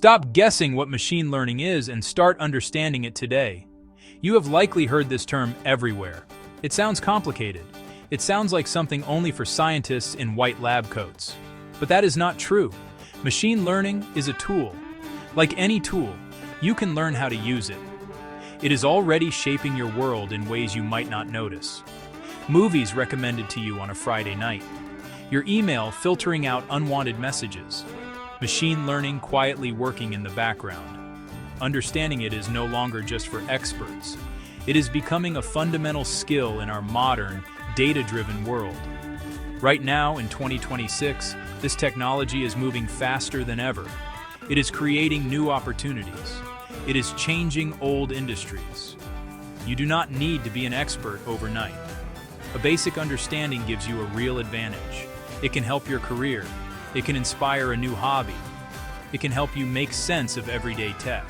Stop guessing what machine learning is and start understanding it today. You have likely heard this term everywhere. It sounds complicated. It sounds like something only for scientists in white lab coats. But that is not true. Machine learning is a tool. Like any tool, you can learn how to use it. It is already shaping your world in ways you might not notice. Movies recommended to you on a Friday night. Your email filtering out unwanted messages. Machine learning quietly working in the background. Understanding it is no longer just for experts. It is becoming a fundamental skill in our modern, data-driven world. Right now, in 2026, this technology is moving faster than ever. It is creating new opportunities. It is changing old industries. You do not need to be an expert overnight. A basic understanding gives you a real advantage. It can help your career. It can inspire a new hobby. It can help you make sense of everyday tech.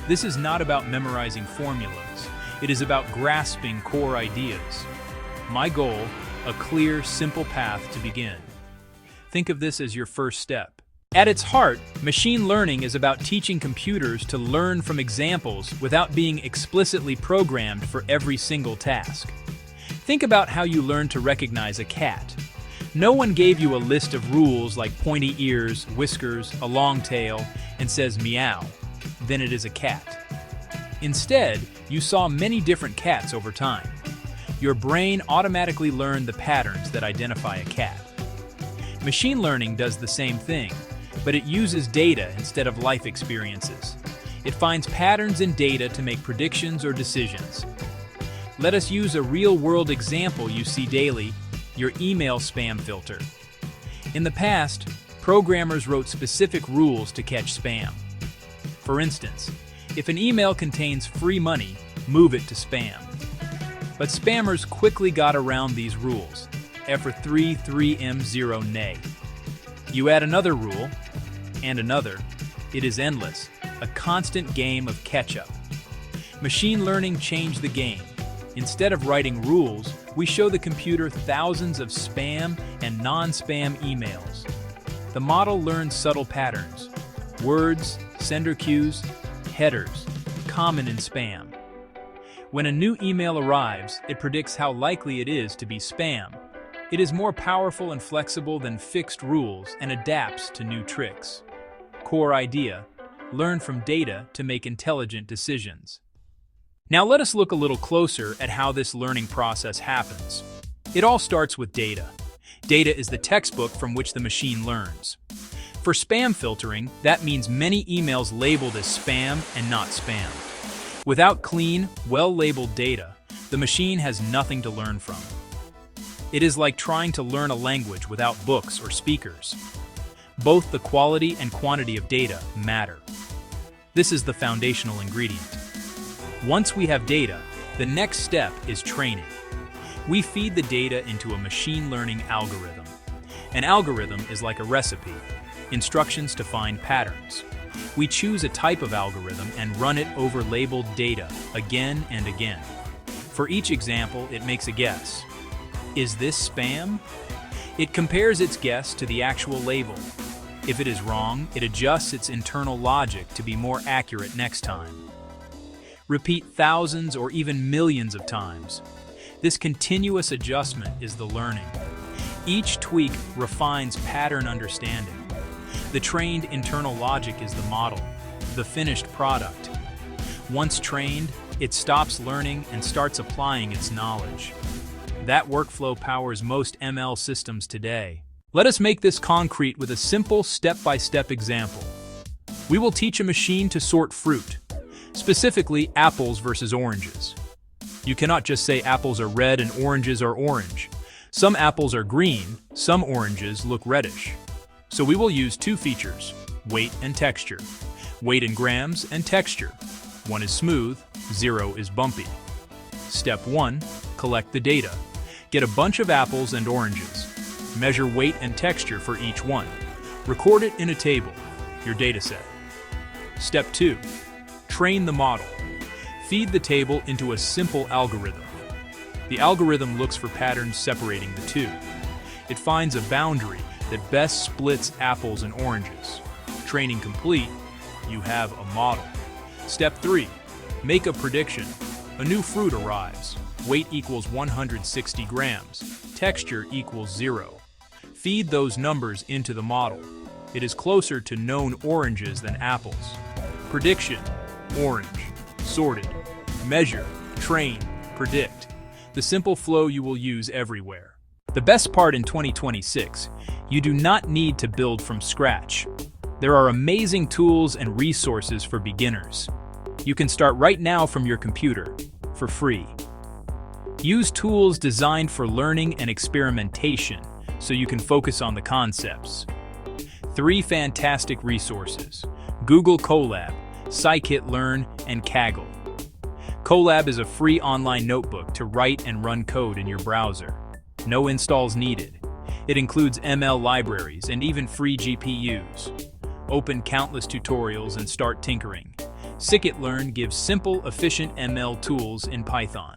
This is not about memorizing formulas. It is about grasping core ideas. My goal, a clear, simple path to begin. Think of this as your first step. At its heart, machine learning is about teaching computers to learn from examples without being explicitly programmed for every single task. Think about how you learn to recognize a cat. No one gave you a list of rules like pointy ears, whiskers, a long tail, and says meow. Then it is a cat. Instead, you saw many different cats over time. Your brain automatically learned the patterns that identify a cat. Machine learning does the same thing, but it uses data instead of life experiences. It finds patterns in data to make predictions or decisions. Let us use a real-world example you see daily: your email spam filter. In the past, programmers wrote specific rules to catch spam. For instance, if an email contains free money, move it to spam. But spammers quickly got around these rules. F3M0 nay. You add another rule, and another. It is endless, a constant game of catch-up. Machine learning changed the game. Instead of writing rules, we show the computer thousands of spam and non-spam emails. The model learns subtle patterns: words, sender cues, headers, common in spam. When a new email arrives, it predicts how likely it is to be spam. It is more powerful and flexible than fixed rules and adapts to new tricks. Core idea: learn from data to make intelligent decisions. Now let us look a little closer at how this learning process happens. It all starts with data. Data is the textbook from which the machine learns. For spam filtering, that means many emails labeled as spam and not spam. Without clean, well-labeled data, the machine has nothing to learn from. It is like trying to learn a language without books or speakers. Both the quality and quantity of data matter. This is the foundational ingredient. Once we have data, the next step is training. We feed the data into a machine learning algorithm. An algorithm is like a recipe, instructions to find patterns. We choose a type of algorithm and run it over labeled data again and again. For each example, it makes a guess. Is this spam? It compares its guess to the actual label. If it is wrong, it adjusts its internal logic to be more accurate next time. Repeat thousands or even millions of times. This continuous adjustment is the learning. Each tweak refines pattern understanding. The trained internal logic is the model, the finished product. Once trained, it stops learning and starts applying its knowledge. That workflow powers most ML systems today. Let us make this concrete with a simple step-by-step example. We will teach a machine to sort fruit, specifically apples versus oranges. You cannot just say apples are red and oranges are orange. Some apples are green, some oranges look reddish. So we will use two features: weight and texture. Weight in grams and texture. 1 is smooth, 0 is bumpy. Step 1, collect the data. Get a bunch of apples and oranges. Measure weight and texture for each one. Record it in a table, your dataset. Step 2, train the model. Feed the table into a simple algorithm. The algorithm looks for patterns separating the two. It finds a boundary that best splits apples and oranges. Training complete, You have a model. Step 3. Make a prediction. A new fruit arrives. Weight equals 160 grams. Texture equals 0. Feed those numbers into the model. It is closer to known oranges than apples. Prediction: orange. Sorted. Measure, train, predict. The simple flow you will use everywhere. The best part in 2026, you do not need to build from scratch. There are amazing tools and resources for beginners. You can start right now from your computer, for free. Use tools designed for learning and experimentation so you can focus on the concepts. 3 fantastic resources: Google Colab, Scikit-learn, and Kaggle. Colab is a free online notebook to write and run code in your browser. No installs needed. It includes ML libraries and even free GPUs. Open countless tutorials and start tinkering. Scikit-learn gives simple, efficient ML tools in Python.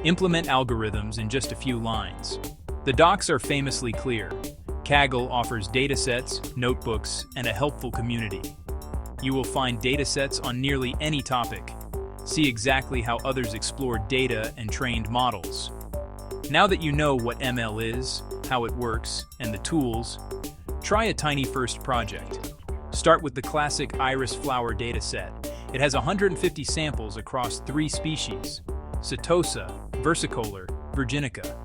Implement algorithms in just a few lines. The docs are famously clear. Kaggle offers datasets, notebooks, and a helpful community. You will find datasets on nearly any topic. See exactly how others explore data and trained models. Now that you know what ML is, how it works, and the tools, try a tiny first project. Start with the classic iris flower dataset. It has 150 samples across 3 species: Setosa, versicolor, virginica.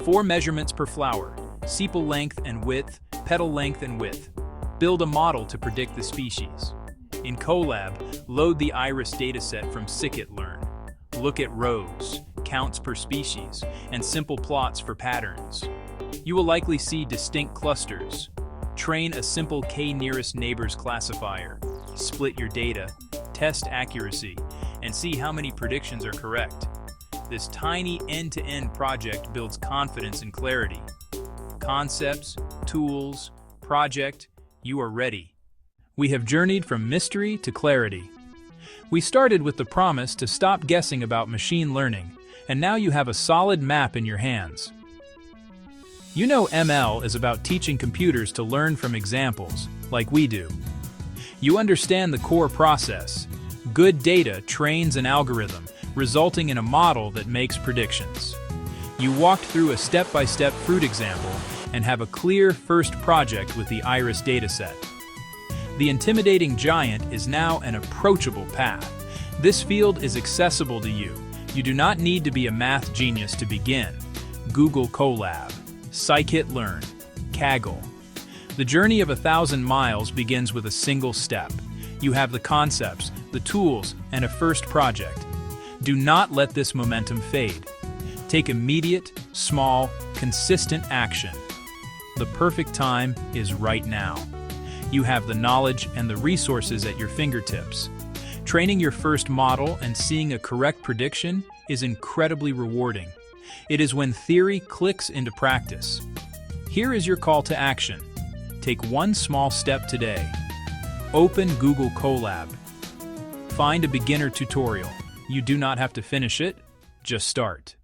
4 measurements per flower: sepal length and width, petal length and width. Build a model to predict the species. In Colab, load the iris dataset from Scikit-learn. Look at rows, counts per species, and simple plots for patterns. You will likely see distinct clusters. Train a simple k-nearest neighbors classifier. Split your data, test accuracy, and see how many predictions are correct. This tiny end-to-end project builds confidence and clarity. Concepts, tools, project, you are ready. We have journeyed from mystery to clarity. We started with the promise to stop guessing about machine learning, and now you have a solid map in your hands. You know ML is about teaching computers to learn from examples, like we do. You understand the core process. Good data trains an algorithm, resulting in a model that makes predictions. You walked through a step-by-step fruit example and have a clear first project with the iris dataset. The intimidating giant is now an approachable path. This field is accessible to you. You do not need to be a math genius to begin. Google Colab, Scikit-learn, Kaggle. The journey of 1,000 miles begins with a single step. You have the concepts, the tools, and a first project. Do not let this momentum fade. Take immediate, small, consistent action. The perfect time is right now. You have the knowledge and the resources at your fingertips. Training your first model and seeing a correct prediction is incredibly rewarding. It is when theory clicks into practice. Here is your call to action. Take one small step today. Open Google Colab. Find a beginner tutorial. You do not have to finish it, just start.